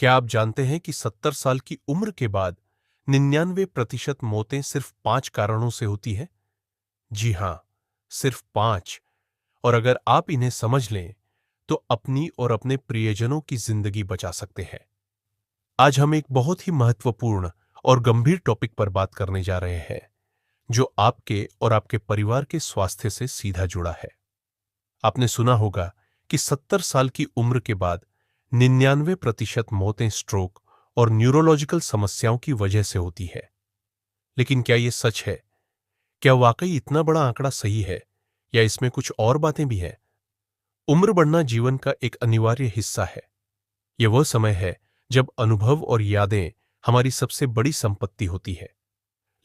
क्या आप जानते हैं कि 70 साल की उम्र के बाद 99% मौतें सिर्फ 5 कारणों से होती है? जी हां, सिर्फ 5। और अगर आप इन्हें समझ लें, तो अपनी और अपने प्रियजनों की जिंदगी बचा सकते हैं। आज हम एक बहुत ही महत्वपूर्ण और गंभीर टॉपिक पर बात करने जा रहे हैं, जो आपके और आपके परिवार के स्वास्थ्य से सीधा जुड़ा है। आपने सुना होगा कि 70 साल की उम्र के बाद 99% मौतें स्ट्रोक और न्यूरोलॉजिकल समस्याओं की वजह से होती है। लेकिन क्या यह सच है? क्या वाकई इतना बड़ा आंकड़ा सही है, या इसमें कुछ और बातें भी हैं? उम्र बढ़ना जीवन का एक अनिवार्य हिस्सा है। यह वह समय है जब अनुभव और यादें हमारी सबसे बड़ी संपत्ति होती है।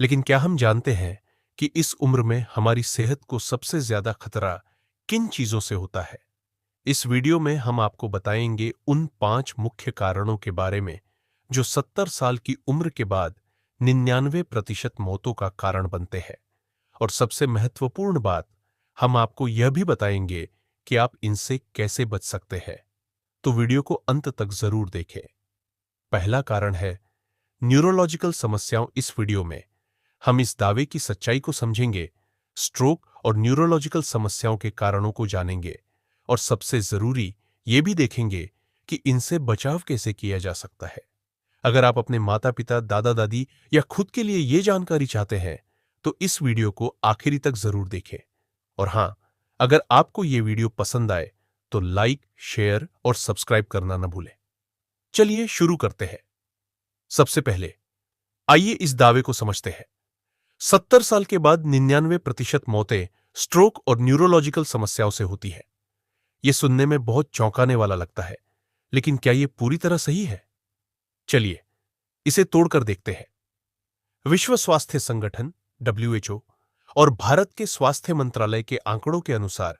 लेकिन क्या हम जानते हैं कि इस उम्र में हमारी सेहत को सबसे ज्यादा खतरा किन चीजों से होता है? इस वीडियो में हम आपको बताएंगे उन 5 मुख्य कारणों के बारे में जो 70 साल की उम्र के बाद 99% मौतों का कारण बनते हैं। और सबसे महत्वपूर्ण बात, हम आपको यह भी बताएंगे कि आप इनसे कैसे बच सकते हैं। तो वीडियो को अंत तक जरूर देखें। पहला कारण है न्यूरोलॉजिकल समस्याओं। इस वीडियो में हम इस दावे की सच्चाई को समझेंगे, स्ट्रोक और न्यूरोलॉजिकल समस्याओं के कारणों को जानेंगे, और सबसे जरूरी ये भी देखेंगे कि इनसे बचाव कैसे किया जा सकता है। अगर आप अपने माता पिता, दादा दादी या खुद के लिए ये जानकारी चाहते हैं, तो इस वीडियो को आखिरी तक जरूर देखें। और हां, अगर आपको ये वीडियो पसंद आए तो लाइक, शेयर और सब्सक्राइब करना न भूलें। चलिए शुरू करते हैं। सबसे पहले आइए इस दावे को समझते हैं। 70 साल के बाद 99% मौतें स्ट्रोक और न्यूरोलॉजिकल समस्याओं से होती है। यह सुनने में बहुत चौंकाने वाला लगता है, लेकिन क्या यह पूरी तरह सही है? चलिए इसे तोड़कर देखते हैं। विश्व स्वास्थ्य संगठन WHO और भारत के स्वास्थ्य मंत्रालय के आंकड़ों के अनुसार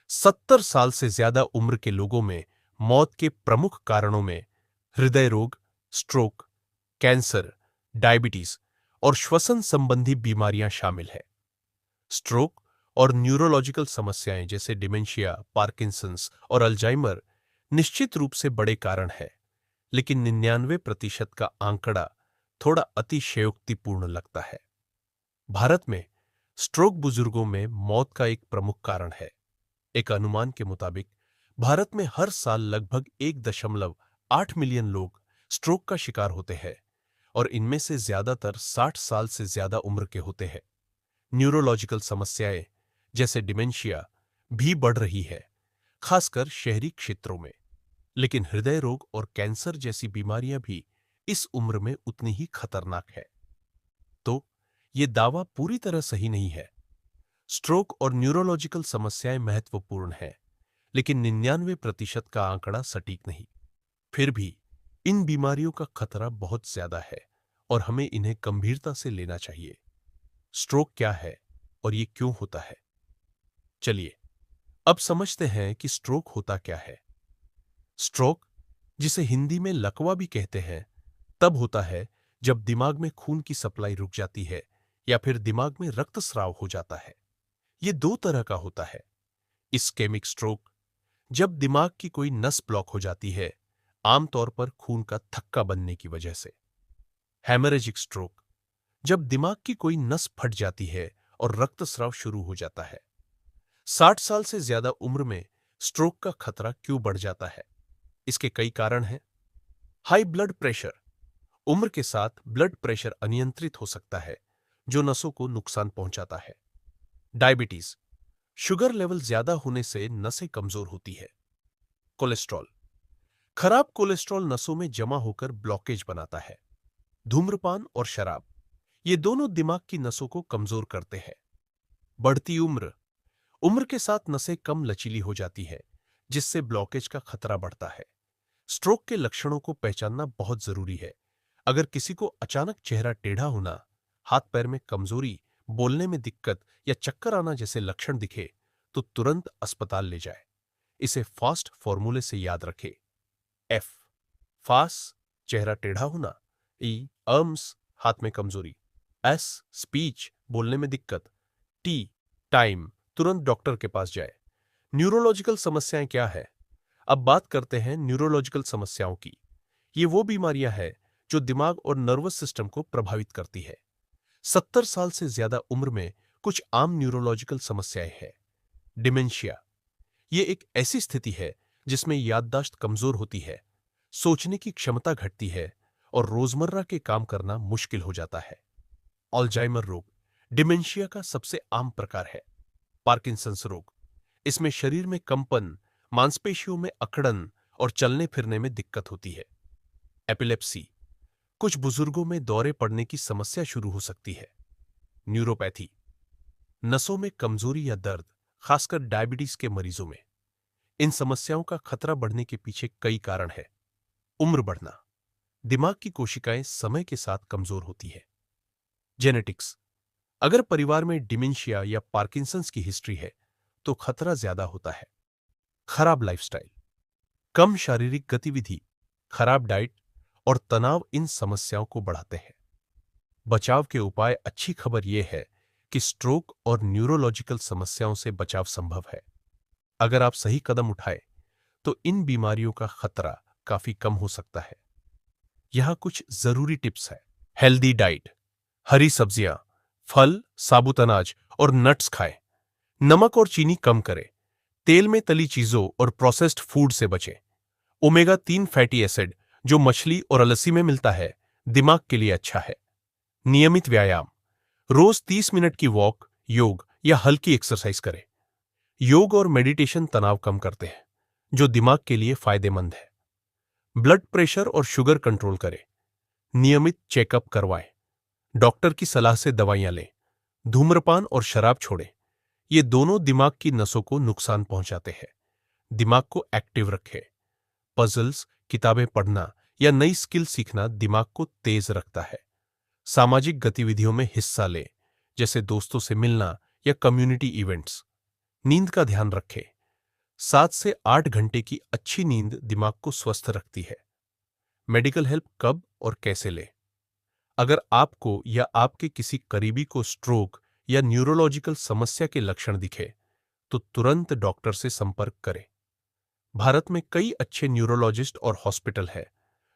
70 साल से ज्यादा उम्र के लोगों में मौत के प्रमुख कारणों में हृदय रोग, स्ट्रोक, कैंसर, डायबिटीज और श्वसन संबंधी बीमारियां शामिल हैं। स्ट्रोक और न्यूरोलॉजिकल समस्याएं जैसे डिमेंशिया, पार्किंसंस और अल्जाइमर निश्चित रूप से बड़े कारण हैं, लेकिन 99% का आंकड़ा थोड़ा अतिशयोक्तिपूर्ण लगता है। भारत में स्ट्रोक बुजुर्गों में मौत का एक प्रमुख कारण है। एक अनुमान के मुताबिक भारत में हर साल लगभग 1.8 मिलियन लोग स्ट्रोक का शिकार होते हैं, और इनमें से ज्यादातर 60 साल से ज्यादा उम्र के होते हैं। न्यूरोलॉजिकल समस्याएं जैसे डिमेंशिया भी बढ़ रही है, खासकर शहरी क्षेत्रों में। लेकिन हृदय रोग और कैंसर जैसी बीमारियां भी इस उम्र में उतनी ही खतरनाक है। तो यह दावा पूरी तरह सही नहीं है। स्ट्रोक और न्यूरोलॉजिकल समस्याएं महत्वपूर्ण हैं, लेकिन 99% का आंकड़ा सटीक नहीं। फिर भी इन बीमारियों का खतरा बहुत ज्यादा है, और हमें इन्हें गंभीरता से लेना चाहिए। स्ट्रोक क्या है और ये क्यों होता है? चलिए अब समझते हैं कि स्ट्रोक होता क्या है। स्ट्रोक, जिसे हिंदी में लकवा भी कहते हैं, तब होता है जब दिमाग में खून की सप्लाई रुक जाती है या फिर दिमाग में रक्तस्राव हो जाता है। यह दो तरह का होता है। इस्केमिक स्ट्रोक, जब दिमाग की कोई नस ब्लॉक हो जाती है, आमतौर पर खून का थक्का बनने की वजह से। हेमरेजिक स्ट्रोक, जब दिमाग की कोई नस फट जाती है और रक्तस्राव शुरू हो जाता है। 60 साल से ज्यादा उम्र में स्ट्रोक का खतरा क्यों बढ़ जाता है? इसके कई कारण हैं। हाई ब्लड प्रेशर, उम्र के साथ ब्लड प्रेशर अनियंत्रित हो सकता है, जो नसों को नुकसान पहुंचाता है। डायबिटीज, शुगर लेवल ज्यादा होने से नसें कमजोर होती है। कोलेस्ट्रॉल, खराब कोलेस्ट्रॉल नसों में जमा होकर ब्लॉकेज बनाता है। धूम्रपान और शराब, ये दोनों दिमाग की नसों को कमजोर करते हैं। बढ़ती उम्र, उम्र के साथ नसें कम लचीली हो जाती है, जिससे ब्लॉकेज का खतरा बढ़ता है। स्ट्रोक के लक्षणों को पहचानना बहुत जरूरी है। अगर किसी को अचानक चेहरा टेढ़ा होना, हाथ पैर में कमजोरी, बोलने में दिक्कत या चक्कर आना जैसे लक्षण दिखे, तो तुरंत अस्पताल ले जाए। इसे फास्ट फॉर्मूले से याद रखें। एफ, फास्ट, चेहरा टेढ़ा होना। ई, अर्म्स, हाथ में कमजोरी। एस, स्पीच, बोलने में दिक्कत। टी, टाइम, तुरंत डॉक्टर के पास जाए। न्यूरोलॉजिकल समस्याएं क्या है? अब बात करते हैं न्यूरोलॉजिकल समस्याओं की। ये वो बीमारियां हैं जो दिमाग और नर्वस सिस्टम को प्रभावित करती है। 70 साल से ज्यादा उम्र में कुछ आम न्यूरोलॉजिकल समस्याएं हैं। डिमेंशिया, ये एक ऐसी स्थिति है जिसमें याददाश्त कमजोर होती है, सोचने की क्षमता घटती है और रोजमर्रा के काम करना मुश्किल हो जाता है। अल्जाइमर रोग डिमेंशिया का सबसे आम प्रकार है। पार्किंसंस रोग, इसमें शरीर में कंपन, मांसपेशियों में अकड़न और चलने फिरने में दिक्कत होती है। एपिलेप्सी, कुछ बुजुर्गों में दौरे पड़ने की समस्या शुरू हो सकती है। न्यूरोपैथी, नसों में कमजोरी या दर्द, खासकर डायबिटीज के मरीजों में। इन समस्याओं का खतरा बढ़ने के पीछे कई कारण हैं। उम्र बढ़ना, दिमाग की कोशिकाएं समय के साथ कमजोर होती है। जेनेटिक्स, अगर परिवार में डिमेंशिया या पार्किंसंस की हिस्ट्री है तो खतरा ज्यादा होता है। खराब लाइफस्टाइल, कम शारीरिक गतिविधि, खराब डाइट और तनाव इन समस्याओं को बढ़ाते हैं। बचाव के उपाय, अच्छी खबर यह है कि स्ट्रोक और न्यूरोलॉजिकल समस्याओं से बचाव संभव है। अगर आप सही कदम उठाए तो इन बीमारियों का खतरा काफी कम हो सकता है। यहां कुछ जरूरी टिप्स है। हेल्दी डाइट, हरी सब्जियां, फल, साबुत अनाज और नट्स खाएं। नमक और चीनी कम करें। तेल में तली चीजों और प्रोसेस्ड फूड से बचें। ओमेगा 3 फैटी एसिड जो मछली और अलसी में मिलता है, दिमाग के लिए अच्छा है। नियमित व्यायाम, रोज 30 मिनट की वॉक, योग या हल्की एक्सरसाइज करें। योग और मेडिटेशन तनाव कम करते हैं, जो दिमाग के लिए फायदेमंद है। ब्लड प्रेशर और शुगर कंट्रोल करें। नियमित चेकअप करवाएं। डॉक्टर की सलाह से दवाइयां लें। धूम्रपान और शराब छोड़ें। ये दोनों दिमाग की नसों को नुकसान पहुंचाते हैं। दिमाग को एक्टिव रखें। पजल्स, किताबें पढ़ना या नई स्किल सीखना दिमाग को तेज रखता है। सामाजिक गतिविधियों में हिस्सा लें, जैसे दोस्तों से मिलना या कम्युनिटी इवेंट्स। नींद का ध्यान रखें। 7 से 8 घंटे की अच्छी नींद दिमाग को स्वस्थ रखती है। मेडिकल हेल्प कब और कैसे लें? अगर आपको या आपके किसी करीबी को स्ट्रोक या न्यूरोलॉजिकल समस्या के लक्षण दिखे तो तुरंत डॉक्टर से संपर्क करें। भारत में कई अच्छे न्यूरोलॉजिस्ट और हॉस्पिटल हैं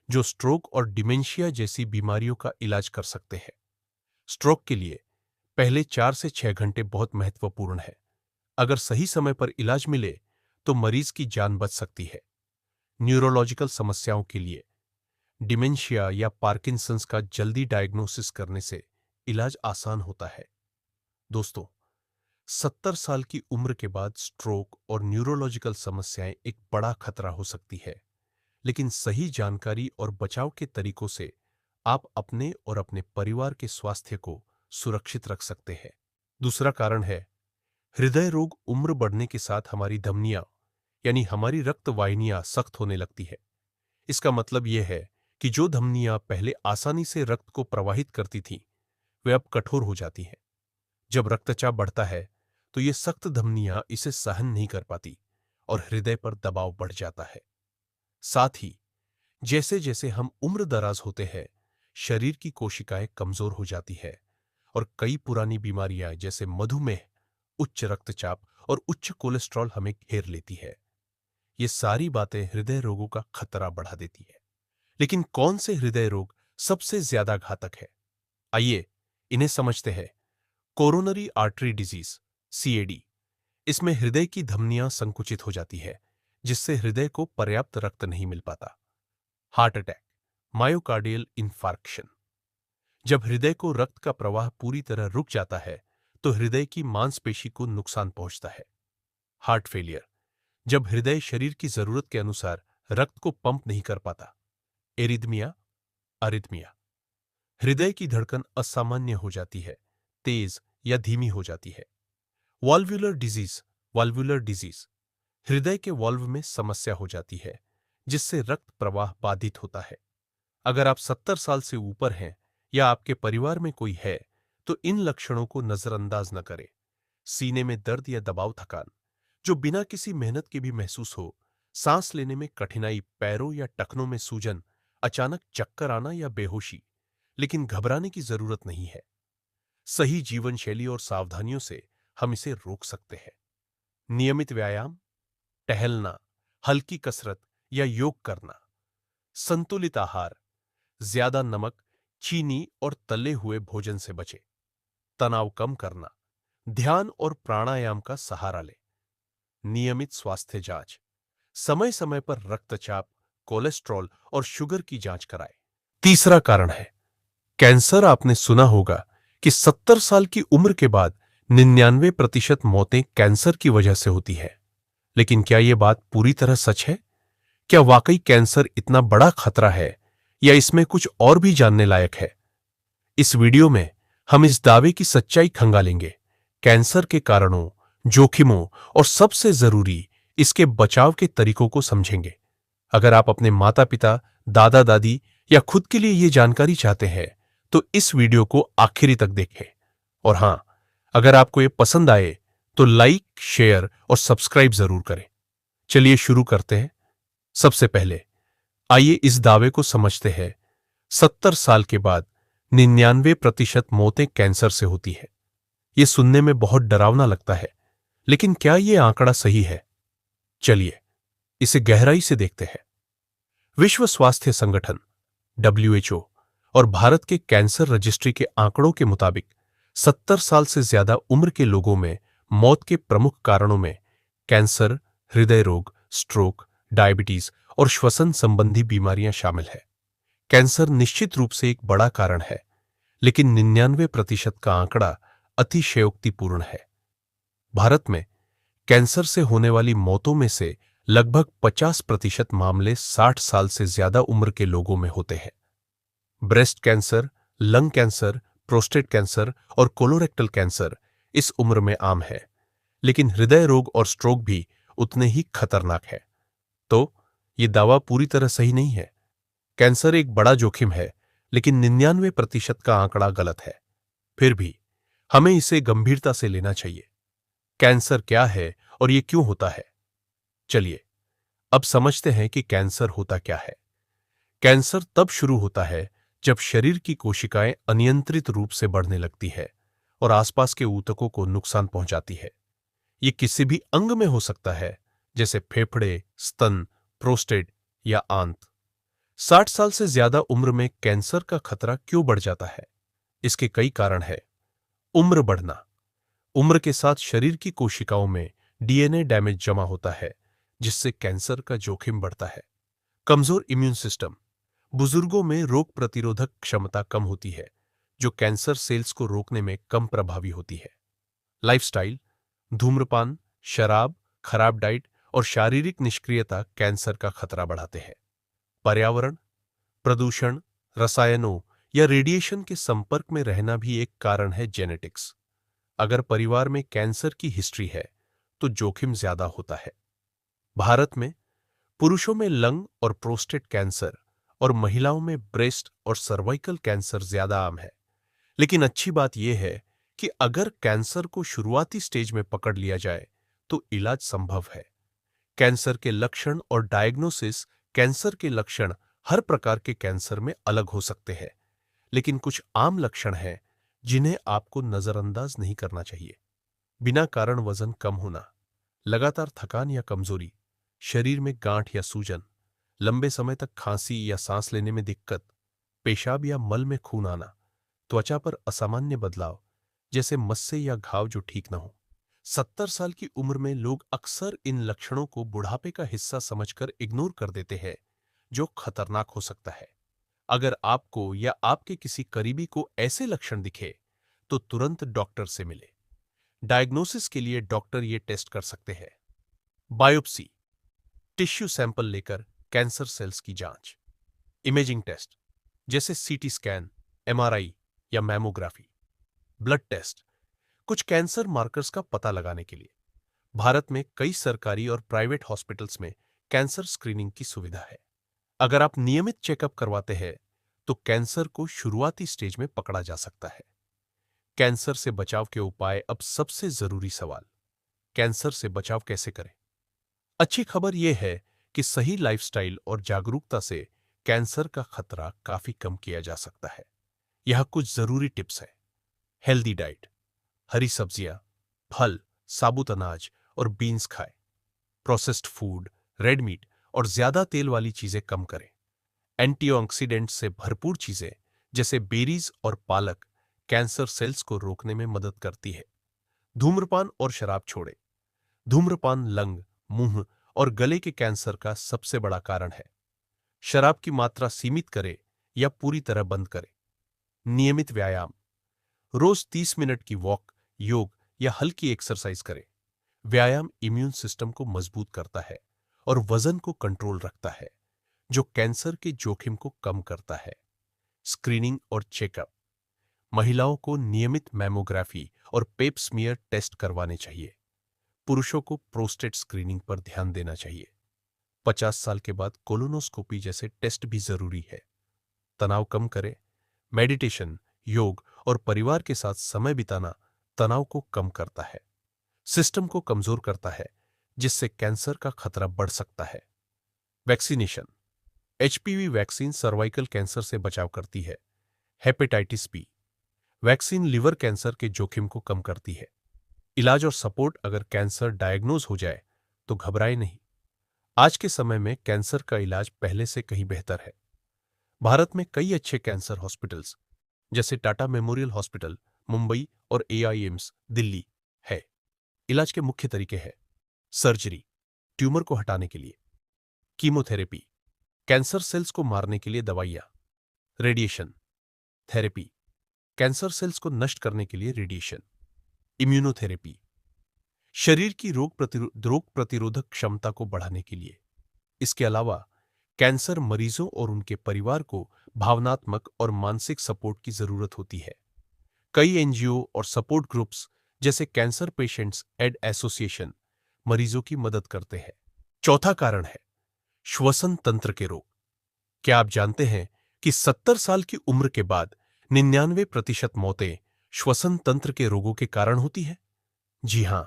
जो स्ट्रोक और डिमेंशिया जैसी बीमारियों का इलाज कर सकते हैं। स्ट्रोक के लिए पहले 4 से 6 घंटे बहुत महत्वपूर्ण है। अगर सही समय पर इलाज मिले तो मरीज की जान बच सकती है। न्यूरोलॉजिकल समस्याओं के लिए डिमेंशिया या पार्किंसंस का जल्दी डायग्नोसिस करने से इलाज आसान होता है। दोस्तों, 70 साल की उम्र के बाद स्ट्रोक और न्यूरोलॉजिकल समस्याएं एक बड़ा खतरा हो सकती है, लेकिन सही जानकारी और बचाव के तरीकों से आप अपने और अपने परिवार के स्वास्थ्य को सुरक्षित रख सकते हैं। दूसरा कारण है हृदय रोग। उम्र बढ़ने के साथ हमारी धमनियां यानी हमारी रक्त वाहिनियां सख्त होने लगती है। इसका मतलब यह है कि जो धमनियां पहले आसानी से रक्त को प्रवाहित करती थीं, वे अब कठोर हो जाती हैं। जब रक्तचाप बढ़ता है तो ये सख्त धमनियां इसे सहन नहीं कर पाती और हृदय पर दबाव बढ़ जाता है। साथ ही जैसे जैसे हम उम्र दराज होते हैं, शरीर की कोशिकाएं कमजोर हो जाती है और कई पुरानी बीमारियां जैसे मधुमेह, उच्च रक्तचाप और उच्च कोलेस्ट्रॉल हमें घेर लेती है। ये सारी बातें हृदय रोगों का खतरा बढ़ा देती है। लेकिन कौन से हृदय रोग सबसे ज्यादा घातक है? आइए इन्हें समझते हैं। Coronary artery disease, CAD. इसमें हृदय की धमनियां संकुचित हो जाती है, जिससे हृदय को पर्याप्त रक्त नहीं मिल पाता। Heart attack, myocardial infarction. जब हृदय को रक्त का प्रवाह पूरी तरह रुक जाता है तो हृदय की मांसपेशी को नुकसान पहुंचता है। हार्ट फेलियर, जब हृदय शरीर की जरूरत के अनुसार रक्त को पंप नहीं कर पाता। एरिथमिया, अरिथमिया, हृदय की धड़कन असामान्य हो जाती है, तेज या धीमी हो जाती है। वाल्वुलर डिजीज, वाल्वुलर डिजीज, हृदय के वाल्व में समस्या हो जाती है, जिससे रक्त प्रवाह बाधित होता है। अगर आप 70 साल से ऊपर हैं या आपके परिवार में कोई है तो इन लक्षणों को नजरअंदाज न करें। सीने में दर्द या दबाव, थकान जो बिना किसी मेहनत के भी महसूस हो, सांस लेने में कठिनाई, पैरों या टखनों में सूजन, अचानक चक्कर आना या बेहोशी। लेकिन घबराने की जरूरत नहीं है। सही जीवन शैली और सावधानियों से हम इसे रोक सकते हैं। नियमित व्यायाम, टहलना, हल्की कसरत या योग करना, संतुलित आहार, ज्यादा नमक, चीनी और तले हुए भोजन से बचे। तनाव कम करना, ध्यान और प्राणायाम का सहारा ले। नियमित स्वास्थ्य जांच, समय समय पर रक्तचाप, कोलेस्ट्रॉल और शुगर की जांच कराएं। तीसरा कारण है कैंसर। आपने सुना होगा कि 70 साल की उम्र के बाद 99% मौतें कैंसर की वजह से होती है। लेकिन क्या यह बात पूरी तरह सच है? क्या वाकई कैंसर इतना बड़ा खतरा है या इसमें कुछ और भी जानने लायक है? इस वीडियो में हम इस दावे की सच्चाई खंगालेंगे, कैंसर के कारणों, जोखिमों और सबसे जरूरी इसके बचाव के तरीकों को समझेंगे। अगर आप अपने माता पिता, दादा दादी या खुद के लिए ये जानकारी चाहते हैं तो इस वीडियो को आखिरी तक देखें। और हां, अगर आपको ये पसंद आए तो लाइक, शेयर और सब्सक्राइब जरूर करें। चलिए शुरू करते हैं। सबसे पहले आइए इस दावे को समझते हैं। 70 साल के बाद 99% मौतें कैंसर से होती है। यह सुनने में बहुत डरावना लगता है, लेकिन क्या यह आंकड़ा सही है? चलिए इसे गहराई से देखते हैं। विश्व स्वास्थ्य संगठन WHO और भारत के कैंसर रजिस्ट्री के आंकड़ों के मुताबिक 70 साल से ज्यादा उम्र के लोगों में मौत के प्रमुख कारणों में कैंसर, हृदय रोग, स्ट्रोक, डायबिटीज और श्वसन संबंधी बीमारियां शामिल है। कैंसर निश्चित रूप से एक बड़ा कारण है, लेकिन 99% का आंकड़ा अतिशयोक्तिपूर्ण है। भारत में कैंसर से होने वाली मौतों में से लगभग 50% मामले 60 साल से ज्यादा उम्र के लोगों में होते हैं। Breast cancer, lung cancer, prostate cancer और कोलोरेक्टल कैंसर इस उम्र में आम है, लेकिन हृदय रोग और स्ट्रोक भी उतने ही खतरनाक है। तो यह दावा पूरी तरह सही नहीं है। कैंसर एक बड़ा जोखिम है, लेकिन 99% का आंकड़ा गलत है। फिर भी हमें इसे गंभीरता से लेना चाहिए। कैंसर क्या है और यह क्यों होता है? चलिए अब समझते हैं कि कैंसर होता क्या है। कैंसर तब शुरू होता है जब शरीर की कोशिकाएं अनियंत्रित रूप से बढ़ने लगती है और आसपास के ऊतकों को नुकसान पहुंचाती है। यह किसी भी अंग में हो सकता है, जैसे फेफड़े, स्तन, प्रोस्टेट या आंत। 60 साल से ज्यादा उम्र में कैंसर का खतरा क्यों बढ़ जाता है? इसके कई कारण हैं। उम्र बढ़ना। उम्र के साथ शरीर की कोशिकाओं में DNA डैमेज जमा होता है, जिससे कैंसर का जोखिम बढ़ता है। कमजोर इम्यून सिस्टम। बुजुर्गों में रोग प्रतिरोधक क्षमता कम होती है, जो कैंसर सेल्स को रोकने में कम प्रभावी होती है। लाइफस्टाइल। धूम्रपान, शराब, खराब डाइट और शारीरिक निष्क्रियता कैंसर का खतरा बढ़ाते हैं। पर्यावरण। प्रदूषण, रसायनों या रेडिएशन के संपर्क में रहना भी एक कारण है। जेनेटिक्स। अगर परिवार में कैंसर की हिस्ट्री है तो जोखिम ज्यादा होता है। भारत में पुरुषों में लंग और प्रोस्टेट कैंसर और महिलाओं में ब्रेस्ट और सर्वाइकल कैंसर ज्यादा आम है। लेकिन अच्छी बात यह है कि अगर कैंसर को शुरुआती स्टेज में पकड़ लिया जाए तो इलाज संभव है। कैंसर के लक्षण और डायग्नोसिस। कैंसर के लक्षण हर प्रकार के कैंसर में अलग हो सकते हैं, लेकिन कुछ आम लक्षण हैं जिन्हें आपको नजरअंदाज नहीं करना चाहिए। बिना कारण वजन कम होना, लगातार थकान या कमजोरी, शरीर में गांठ या सूजन, लंबे समय तक खांसी या सांस लेने में दिक्कत, पेशाब या मल में खून आना, त्वचा पर असामान्य बदलाव जैसे मस्से या घाव जो ठीक न हो। 70 साल की उम्र में लोग अक्सर इन लक्षणों को बुढ़ापे का हिस्सा समझकर इग्नोर कर देते हैं, जो खतरनाक हो सकता है। अगर आपको या आपके किसी करीबी को ऐसे लक्षण दिखे तो तुरंत डॉक्टर से मिले। डायग्नोसिस के लिए डॉक्टर ये टेस्ट कर सकते हैं। बायोप्सी, टिश्यू सैंपल लेकर कैंसर सेल्स की जांच। इमेजिंग टेस्ट, जैसे सीटी स्कैन, MRI या मैमोग्राफी। ब्लड टेस्ट, कुछ कैंसर मार्कर्स का पता लगाने के लिए। भारत में कई सरकारी और प्राइवेट हॉस्पिटल्स में कैंसर स्क्रीनिंग की सुविधा है। अगर आप नियमित चेकअप करवाते हैं तो कैंसर को शुरुआती स्टेज में पकड़ा जा सकता है। कैंसर से बचाव के उपाय। अब सबसे जरूरी सवाल, कैंसर से बचाव कैसे करें? अच्छी खबर यह है कि सही लाइफस्टाइल और जागरूकता से कैंसर का खतरा काफी कम किया जा सकता है। यह कुछ जरूरी टिप्स है। हेल्दी डाइट, हरी सब्जियां, फल, साबुत अनाज और बीन्स खाएं। प्रोसेस्ड फूड, रेड मीट और ज्यादा तेल वाली चीजें कम करें। एंटीऑक्सीडेंट से भरपूर चीजें जैसे बेरीज और पालक कैंसर सेल्स को रोकने में मदद करती है। धूम्रपान और शराब छोड़े। धूम्रपान लंग, मुंह और गले के कैंसर का सबसे बड़ा कारण है। शराब की मात्रा सीमित करें या पूरी तरह बंद करें। नियमित व्यायाम। रोज 30 मिनट की वॉक, योग या हल्की एक्सरसाइज करें। व्यायाम इम्यून सिस्टम को मजबूत करता है और वजन को कंट्रोल रखता है, जो कैंसर के जोखिम को कम करता है। स्क्रीनिंग और चेकअप। महिलाओं को नियमित मैमोग्राफी और पेप स्मीयर टेस्ट करवाने चाहिए। पुरुषों को प्रोस्टेट स्क्रीनिंग पर ध्यान देना चाहिए। 50 साल के बाद कोलोनोस्कोपी जैसे टेस्ट भी जरूरी है। तनाव कम करें। मेडिटेशन, योग और परिवार के साथ समय बिताना तनाव को कम करता है, सिस्टम को कमजोर करता है, जिससे कैंसर का खतरा बढ़ सकता है। Vaccination. HPV vaccine cervical cancer से बचाव करती है। Hepatitis B vaccine liver cancer के जोखिम को कम करती है। इलाज और सपोर्ट। अगर कैंसर डायग्नोज हो जाए तो घबराए नहीं। आज के समय में कैंसर का इलाज पहले से कहीं बेहतर है। भारत में कई अच्छे कैंसर हॉस्पिटल्स जैसे टाटा मेमोरियल हॉस्पिटल मुंबई और एआईएम्स दिल्ली है। इलाज के मुख्य तरीके हैं: सर्जरी, ट्यूमर को हटाने के लिए; कीमोथेरेपी, कैंसर सेल्स को मारने के लिए दवाइयां; रेडिएशन थेरेपी, कैंसर सेल्स को नष्ट करने के लिए रेडिएशन; इम्यूनोथेरेपी, शरीर की रोग प्रतिरोधक क्षमता को बढ़ाने के लिए। इसके अलावा कैंसर मरीजों और उनके परिवार को भावनात्मक और मानसिक सपोर्ट की जरूरत होती है। कई एनजीओ और सपोर्ट ग्रुप्स जैसे कैंसर पेशेंट्स एड एसोसिएशन मरीजों की मदद करते हैं। चौथा कारण है श्वसन तंत्र के रोग। क्या आप जानते हैं कि 70 साल की उम्र के बाद 99% मौतें श्वसन तंत्र के रोगों के कारण होती है? जी हां,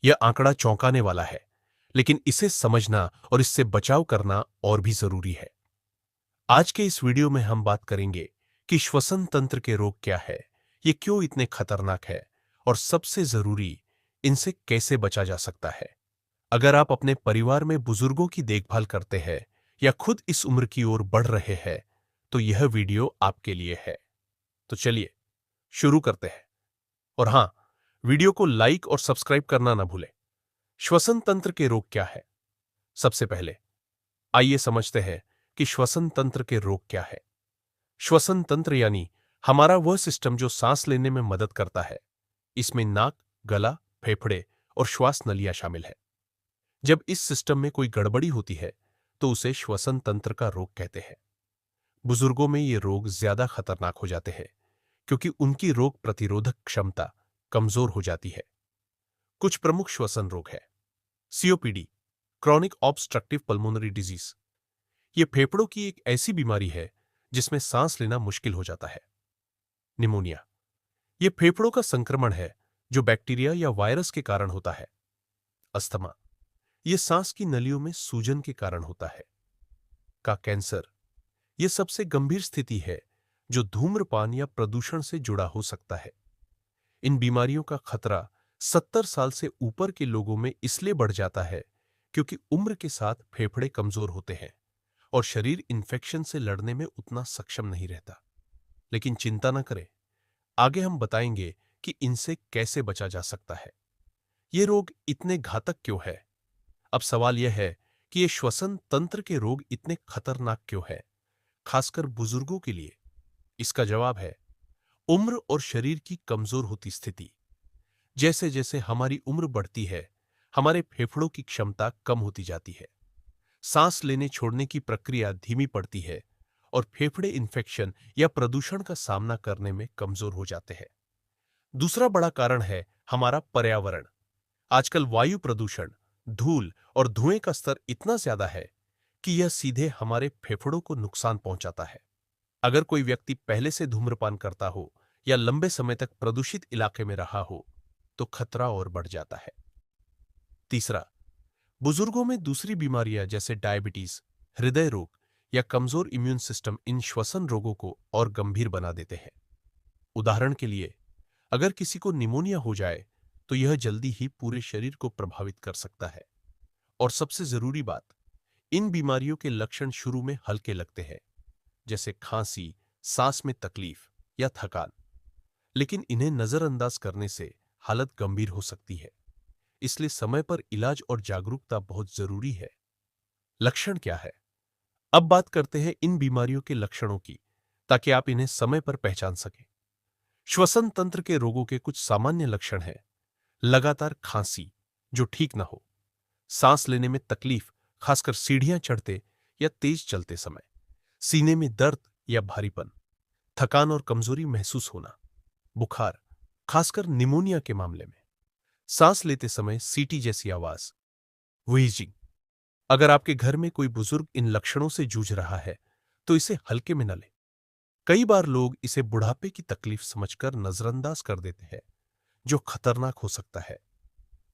यह आंकड़ा चौंकाने वाला है, लेकिन इसे समझना और इससे बचाव करना और भी जरूरी है। आज के इस वीडियो में हम बात करेंगे कि श्वसन तंत्र के रोग क्या है, ये क्यों इतने खतरनाक है और सबसे जरूरी, इनसे कैसे बचा जा सकता है। अगर आप अपने परिवार में बुजुर्गों की देखभाल करते हैं या खुद इस उम्र की ओर बढ़ रहे हैं, तो यह वीडियो आपके लिए है। तो चलिए शुरू करते हैं। और हां, वीडियो को लाइक और सब्सक्राइब करना ना भूलें। श्वसन तंत्र के रोग क्या है? सबसे पहले आइए समझते हैं कि श्वसन तंत्र के रोग क्या है। श्वसन तंत्र यानी हमारा वह सिस्टम जो सांस लेने में मदद करता है। इसमें नाक, गला, फेफड़े और श्वास नलियां शामिल है। जब इस सिस्टम में कोई गड़बड़ी होती है तो उसे श्वसन तंत्र का रोग कहते हैं। बुजुर्गों में ये रोग ज्यादा खतरनाक हो जाते हैं क्योंकि उनकी रोग प्रतिरोधक क्षमता कमजोर हो जाती है। कुछ प्रमुख श्वसन रोग है: COPD, chronic obstructive pulmonary disease. ये फेफड़ों की एक ऐसी बीमारी है जिसमें सांस लेना मुश्किल हो जाता है। निमोनिया, ये फेफड़ों का संक्रमण है जो बैक्टीरिया या वायरस के कारण होता है। अस्थमा, ये सांस की नलियों में सूजन के कारण होता है। का कैंसर, यह सबसे गंभीर स्थिति है जो धूम्रपान या प्रदूषण से जुड़ा हो सकता है। इन बीमारियों का खतरा 70 साल से ऊपर के लोगों में इसलिए बढ़ जाता है क्योंकि उम्र के साथ फेफड़े कमजोर होते हैं और शरीर इन्फेक्शन से लड़ने में उतना सक्षम नहीं रहता। लेकिन चिंता न करें, आगे हम बताएंगे कि इनसे कैसे बचा जा सकता है। ये रोग इतने घातक क्यों है? अब सवाल यह है कि ये श्वसन तंत्र के रोग इतने खतरनाक क्यों है, खासकर बुजुर्गों के लिए? इसका जवाब है उम्र और शरीर की कमजोर होती स्थिति। जैसे जैसे हमारी उम्र बढ़ती है, हमारे फेफड़ों की क्षमता कम होती जाती है। सांस लेने छोड़ने की प्रक्रिया धीमी पड़ती है और फेफड़े इन्फेक्शन या प्रदूषण का सामना करने में कमजोर हो जाते हैं। दूसरा बड़ा कारण है हमारा पर्यावरण। आजकल वायु प्रदूषण, धूल और धुएं का स्तर इतना ज्यादा है कि यह सीधे हमारे फेफड़ों को नुकसान पहुंचाता है। अगर कोई व्यक्ति पहले से धूम्रपान करता हो या लंबे समय तक प्रदूषित इलाके में रहा हो तो खतरा और बढ़ जाता है। तीसरा, बुजुर्गों में दूसरी बीमारियां जैसे डायबिटीज, हृदय रोग या कमजोर इम्यून सिस्टम इन श्वसन रोगों को और गंभीर बना देते हैं। उदाहरण के लिए, अगर किसी को निमोनिया हो जाए तो यह जल्दी ही पूरे शरीर को प्रभावित कर सकता है। और सबसे जरूरी बात, इन बीमारियों के लक्षण शुरू में हल्के लगते हैं, जैसे खांसी, सांस में तकलीफ या थकान। लेकिन इन्हें नजरअंदाज करने से हालत गंभीर हो सकती है, इसलिए समय पर इलाज और जागरूकता बहुत जरूरी है। लक्षण क्या है? अब बात करते हैं इन बीमारियों के लक्षणों की, ताकि आप इन्हें समय पर पहचान सकें। श्वसन तंत्र के रोगों के कुछ सामान्य लक्षण हैं। लगातार खांसी जो ठीक ना हो, सांस लेने में तकलीफ, खासकर सीढ़ियां चढ़ते या तेज चलते समय, सीने में दर्द या भारीपन, थकान और कमजोरी महसूस होना, बुखार, खासकर निमोनिया के मामले में, सांस लेते समय सीटी जैसी आवाज, व्हीजिंग। अगर आपके घर में कोई बुजुर्ग इन लक्षणों से जूझ रहा है, तो इसे हल्के में न लें। कई बार लोग इसे बुढ़ापे की तकलीफ समझकर नजरअंदाज कर देते हैं, जो खतरनाक हो सकता है।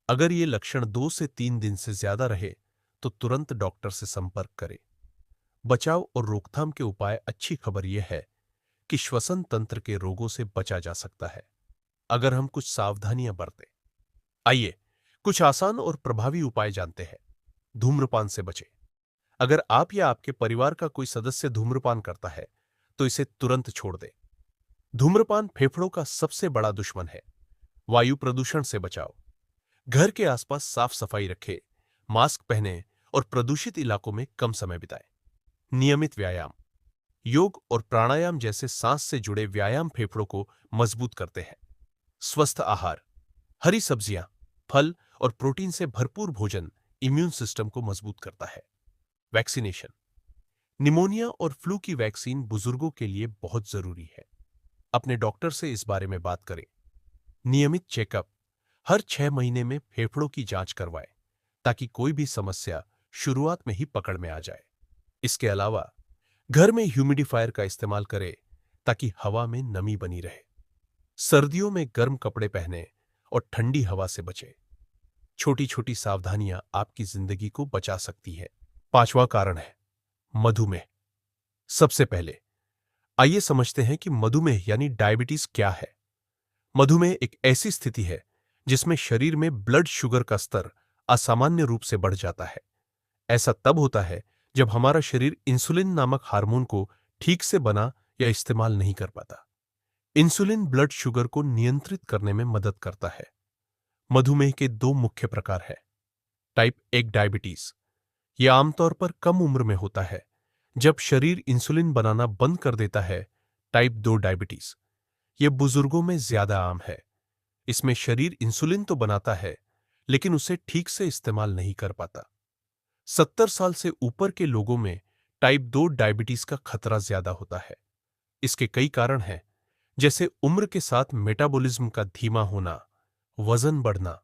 अगर ये लक्षण 2 से 3 दिन से ज्यादा रहे, तो तुरंत डॉक्टर से संपर्क करें। बचाव और रोकथाम के उपाय। अच्छी खबर यह है कि श्वसन तंत्र के रोगों से बचा जा सकता है, अगर हम कुछ सावधानियां बरतें। आइए कुछ आसान और प्रभावी उपाय जानते हैं। धूम्रपान से बचें। अगर आप या आपके परिवार का कोई सदस्य धूम्रपान करता है, तो इसे तुरंत छोड़ दें। धूम्रपान फेफड़ों का सबसे बड़ा दुश्मन है। वायु प्रदूषण से बचाओ। घर के आसपास साफ सफाई रखें, मास्क पहनें और प्रदूषित इलाकों में कम समय बिताएं। नियमित व्यायाम, योग और प्राणायाम जैसे सांस से जुड़े व्यायाम फेफड़ों को मजबूत करते हैं। स्वस्थ आहार, हरी सब्जियां, फल और प्रोटीन से भरपूर भोजन इम्यून सिस्टम को मजबूत करता है। वैक्सीनेशन, निमोनिया और फ्लू की वैक्सीन बुजुर्गों के लिए बहुत जरूरी है। अपने डॉक्टर से इस बारे में बात करें। नियमित चेकअप, हर 6 महीने में फेफड़ों की जांच करवाएं, ताकि कोई भी समस्या शुरुआत में ही पकड़ में आ जाए। इसके अलावा घर में ह्यूमिडिफायर का इस्तेमाल करें, ताकि हवा में नमी बनी रहे। सर्दियों में गर्म कपड़े पहनें और ठंडी हवा से बचें। छोटी छोटी सावधानियां आपकी जिंदगी को बचा सकती है। 5वां कारण है मधुमेह। सबसे पहले आइए समझते हैं कि मधुमेह यानी डायबिटीज क्या है। मधुमेह एक ऐसी स्थिति है जिसमें शरीर में ब्लड शुगर का स्तर असामान्य रूप से बढ़ जाता है। ऐसा तब होता है जब हमारा शरीर इंसुलिन नामक हार्मोन को ठीक से बना या इस्तेमाल नहीं कर पाता। इंसुलिन ब्लड शुगर को नियंत्रित करने में मदद करता है। मधुमेह के 2 मुख्य प्रकार हैं। टाइप 1 डायबिटीज, यह आमतौर पर कम उम्र में होता है, जब शरीर इंसुलिन बनाना बंद कर देता है। टाइप 2 डायबिटीज, यह बुजुर्गों में ज्यादा आम है। इसमें शरीर इंसुलिन तो बनाता है, लेकिन उसे ठीक से इस्तेमाल नहीं कर पाता। 70 साल से ऊपर के लोगों में टाइप 2 डायबिटीज का खतरा ज्यादा होता है। इसके कई कारण हैं, जैसे उम्र के साथ मेटाबॉलिज्म का धीमा होना, वजन बढ़ना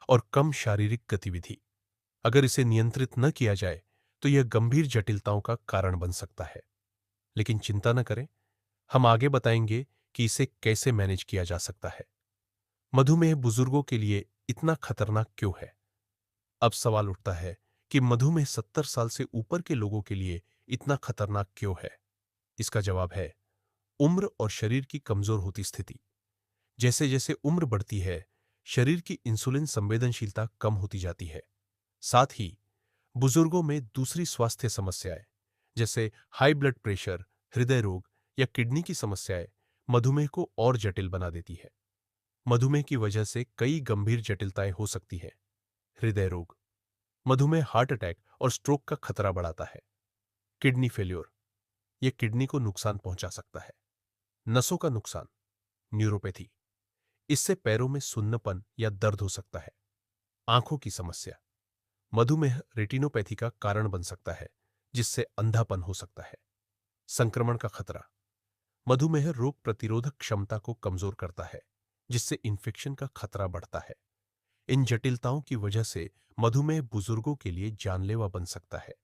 और कम शारीरिक गतिविधि। अगर इसे नियंत्रित न किया जाए, तो यह गंभीर जटिलताओं का कारण बन सकता है। लेकिन चिंता न करें, हम आगे बताएंगे कि इसे कैसे मैनेज किया जा सकता है। मधुमेह बुजुर्गों के लिए इतना खतरनाक क्यों है? अब सवाल उठता है कि मधुमेह 70 साल से ऊपर के लोगों के लिए इतना खतरनाक क्यों है? इसका जवाब है उम्र और शरीर की कमजोर होती स्थिति। जैसे जैसे उम्र बढ़ती है, शरीर की इंसुलिन संवेदनशीलता कम होती जाती है। साथ ही बुजुर्गों में दूसरी स्वास्थ्य समस्याएं, जैसे हाई ब्लड प्रेशर, हृदय रोग या किडनी की समस्याएं मधुमेह को और जटिल बना देती है। मधुमेह की वजह से कई गंभीर जटिलताएं हो सकती हैं। हृदय रोग, मधुमेह हार्ट अटैक और स्ट्रोक का खतरा बढ़ाता है। किडनी फेल्योर, यह किडनी को नुकसान पहुंचा सकता है। नसों का नुकसान, न्यूरोपैथी, इससे पैरों में सुन्नपन या दर्द हो सकता है। आंखों की समस्या, मधुमेह रेटिनोपैथी का कारण बन सकता है, जिससे अंधापन हो सकता है। संक्रमण का खतरा, मधुमेह रोग प्रतिरोधक क्षमता को कमजोर करता है, जिससे इन्फेक्शन का खतरा बढ़ता है। इन जटिलताओं की वजह से मधुमेह बुजुर्गों के लिए जानलेवा बन सकता है।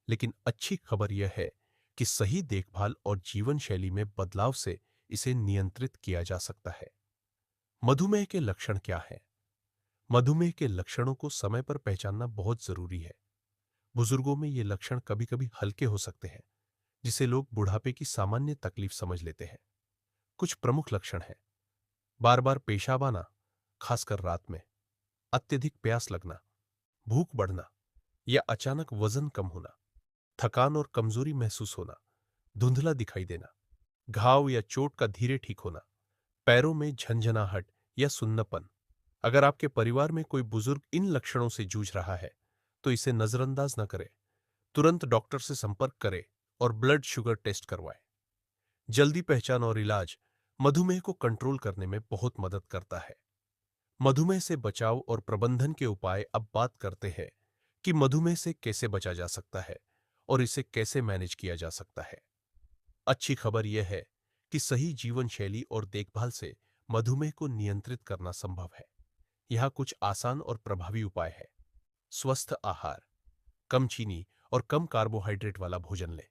लेकिन अच्छी खबर यह है कि सही देखभाल और जीवन शैली में बदलाव से इसे नियंत्रित किया जा सकता है। मधुमेह के लक्षण क्या हैं? मधुमेह के लक्षणों को समय पर पहचानना बहुत जरूरी है। बुजुर्गों में ये लक्षण कभी कभी हल्के हो सकते हैं, जिसे लोग बुढ़ापे की सामान्य तकलीफ समझ लेते हैं। कुछ प्रमुख लक्षण हैं: बार बार पेशाब आना, खासकर रात में, अत्यधिक प्यास लगना, भूख बढ़ना या अचानक वजन कम होना, थकान और कमजोरी महसूस होना, धुंधला दिखाई देना, घाव या चोट का धीरे ठीक होना, पैरों में झंझनाहट या सुन्नपन। अगर आपके परिवार में कोई बुजुर्ग इन लक्षणों से जूझ रहा है, तो इसे नजरअंदाज न करें। तुरंत डॉक्टर से संपर्क करें और ब्लड शुगर टेस्ट करवाएं। जल्दी पहचान और इलाज मधुमेह को कंट्रोल करने में बहुत मदद करता है। मधुमेह से बचाव और प्रबंधन के उपाय। अब बात करते हैं कि मधुमेह से कैसे बचा जा सकता है और इसे कैसे मैनेज किया जा सकता है। अच्छी खबर यह है कि सही जीवन शैली और देखभाल से मधुमेह को नियंत्रित करना संभव है। यहाँ कुछ आसान और प्रभावी उपाय है। स्वस्थ आहार, कम चीनी और कम कार्बोहाइड्रेट वाला भोजन लें।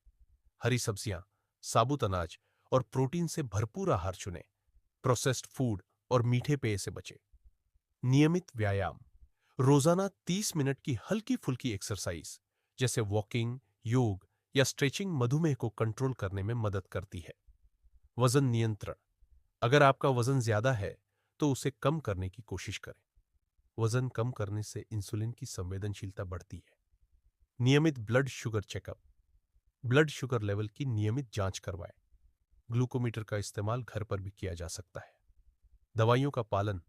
हरी सब्जियां, साबुत अनाज और प्रोटीन से भरपूर आहार चुनें। प्रोसेस्ड फूड और मीठे पेय से बचें। नियमित व्यायाम, रोजाना 30 मिनट की हल्की फुल्की एक्सरसाइज जैसे वॉकिंग, योग या स्ट्रेचिंग मधुमेह को कंट्रोल करने में मदद करती है। वजन नियंत्रण, अगर आपका वजन ज्यादा है तो उसे कम करने की कोशिश करें। वजन कम करने से इंसुलिन की संवेदनशीलता बढ़ती है। नियमित blood sugar checkup, blood sugar level की नियमित जांच करवाएं। ग्लूकोमीटर का इस्तेमाल घर पर भी किया जा सकता है। दवाइयों का पालन,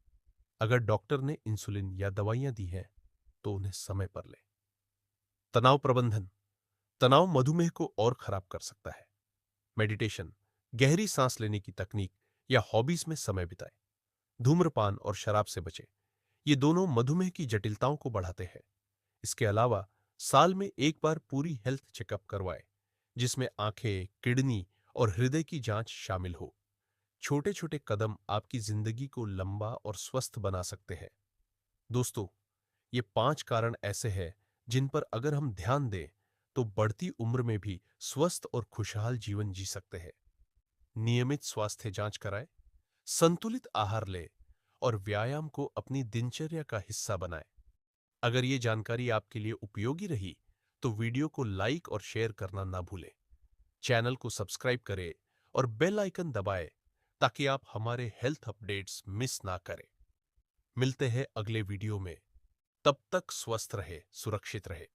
अगर डॉक्टर ने इंसुलिन या दवाइयां दी हैं तो उन्हें समय पर लें। तनाव प्रबंधन, तनाव मधुमेह को और खराब कर सकता है। मेडिटेशन, गहरी सांस लेने की तकनीक या हॉबीज में समय बिताएं। धूम्रपान और शराब से बचें, ये दोनों मधुमेह की जटिलताओं को बढ़ाते हैं। इसके अलावा साल में एक बार पूरी हेल्थ चेकअप करवाएं, जिसमें आंखें, किडनी और हृदय की जांच शामिल हो। छोटे छोटे कदम आपकी जिंदगी को लंबा और स्वस्थ बना सकते हैं। दोस्तों, ये 5 कारण ऐसे हैं जिन पर अगर हम ध्यान दें तो बढ़ती उम्र में भी स्वस्थ और खुशहाल जीवन जी सकते हैं। नियमित स्वास्थ्य जांच कराएं, संतुलित आहार लें और व्यायाम को अपनी दिनचर्या का हिस्सा बनाएं। अगर ये जानकारी आपके लिए उपयोगी रही तो वीडियो को लाइक और शेयर करना ना भूलें। चैनल को सब्सक्राइब करें और बेल आइकन दबाएं ताकि आप हमारे हेल्थ अपडेट्स मिस ना करें। मिलते हैं अगले वीडियो में। तब तक स्वस्थ रहे, सुरक्षित रहे।